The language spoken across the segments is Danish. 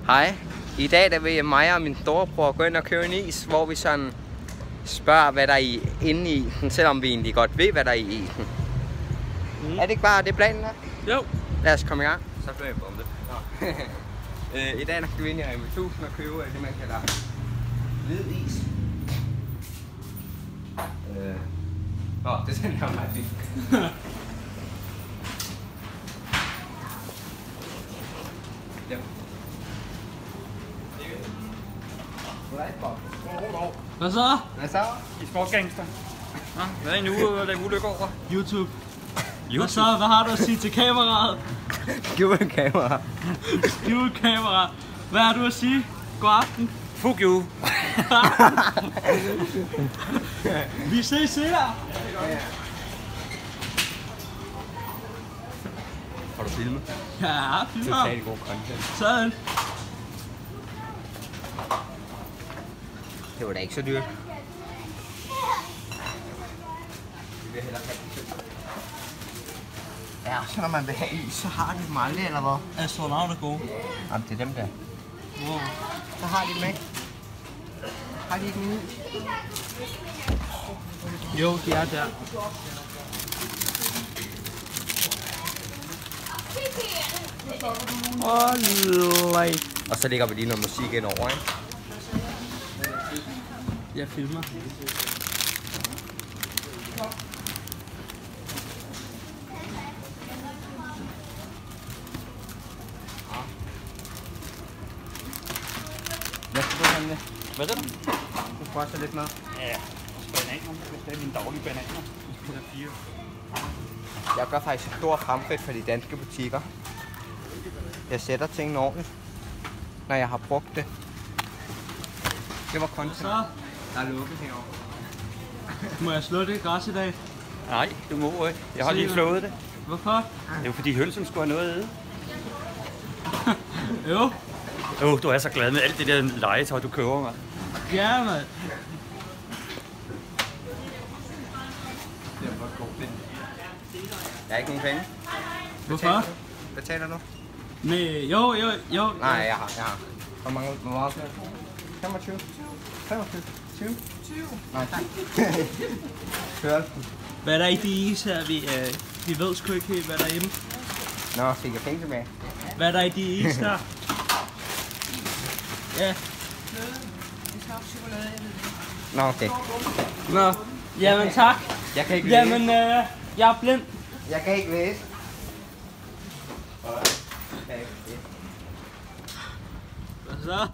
Hej. I dag der vil mig og min storebror gå ind og købe en is, hvor vi sådan spørger, hvad der er inde i den, selvom vi egentlig godt ved, hvad der er i isen. Er det ikke bare det planen her? Jo. Lad os komme i gang. Så bliver jeg bumpet. I dag der skal vi ind i Rema 1000 og købe det, man kalder hvid is. Det sender jeg meget fint. Ja. Hvad så? Hvad så? I smågangster. Hvad er en uge at lave ulykker over? YouTube. Hvad så? Hvad har du at sige til kameraet? Skjul kamera. Skjul kamera. Hvad har du at sige? God aften. Fuck you. Vi ses her. Har du filmet? Ja, filmer. Totalt god content. Sådan. Det var da ikke så dyrt. Vi vil hellere have det. Ja, så når man vil have is, så har de dem aldrig, eller hvad? Astronaut er gode. Jamen, det er dem der. Wow. Så har de dem ikke. Har de ikke en is? Jo, de er der. Og så lægger vi lige noget musik ind over, ikke? Jeg filmer. Hvad skal du have det? Hvad er det? Du får også lidt med. Ja, bananer. Det er mine daglige bananer. Det er 4. Jeg gør faktisk et stort fremskridt for de danske butikker. Jeg sætter tingene ordentligt, når jeg har brugt det. Det var content. Så Der er lukket herovre. må jeg slå det græs i dag. Nej, du må ikke. Jeg har lige flået det. Hvorfor? Det er jo fordi hønsen skulle have noget at æde. Jo. Du er så glad med alt det der legetøj, du køber, mand. Ja, mand. Det var godt fedt. Jeg har ikke nogen penge. Hvorfor? Betaler du? Nej, jo. Nej, jeg har. Hvor mange? Hvor meget? 25? 25? 20? 20? Nej, tak. Hvad er der i de is her? Vi ved sgu ikke helt, hvad der er inde. Nå, fik jeg penge tilbage. Hvad er der i de is der? Ja. Nå, okay. Nå. Jamen tak. Jeg kan ikke læse. Jamen, jeg er blind. Jeg kan ikke læse. Hvad så?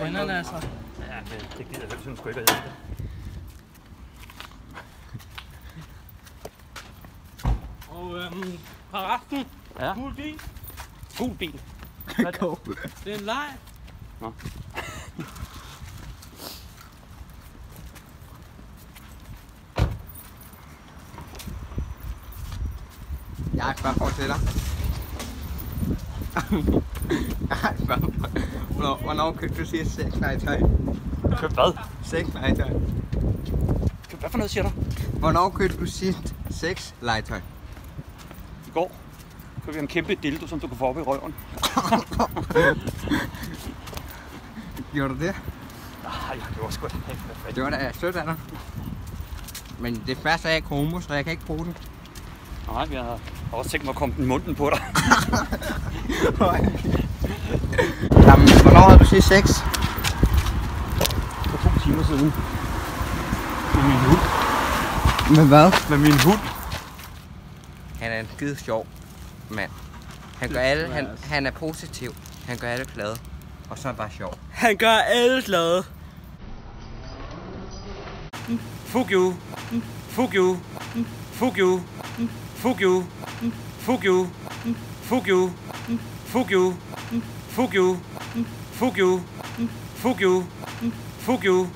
Ananaser. Ja, det gider jeg sgu ikke at æde. Og forresten, Ja. gul bil. Gul bil. Det er en leg. Nå. Jeg har et spørgsmål til dig. Jeg har et spørgsmål. Hvornår købte du sidst sexlegetøj? Køb hvad? Sexlegetøj. Køb hvad for noget, siger du? Hvornår købte du sidst sexlegetøj? I går købte jeg en kæmpe dildo, som du kan få op i røven. Gjorde du det? Nej, jeg gjorde sgu da ikke. Det var da sødt af dig. Men det første er ikke homo, så jeg kan ikke bruge den. Nej, jeg har også tænkt mig at komme den i munden på dig. Jamen, hvornår havde du sidst sex? For 2 timer siden. Med min hund. Med hvad? Med min hund. Han er en skide sjov mand. Han gør alle, han er positiv. Han gør alle glade. Og så er han bare sjov. Han gør alle glade. Fuck you. Fuck you. Fuck you. Fuck you. Fuck you. Fuck you. Fuck you. Fuck you. Fuck you. Fuck you. Fuck you.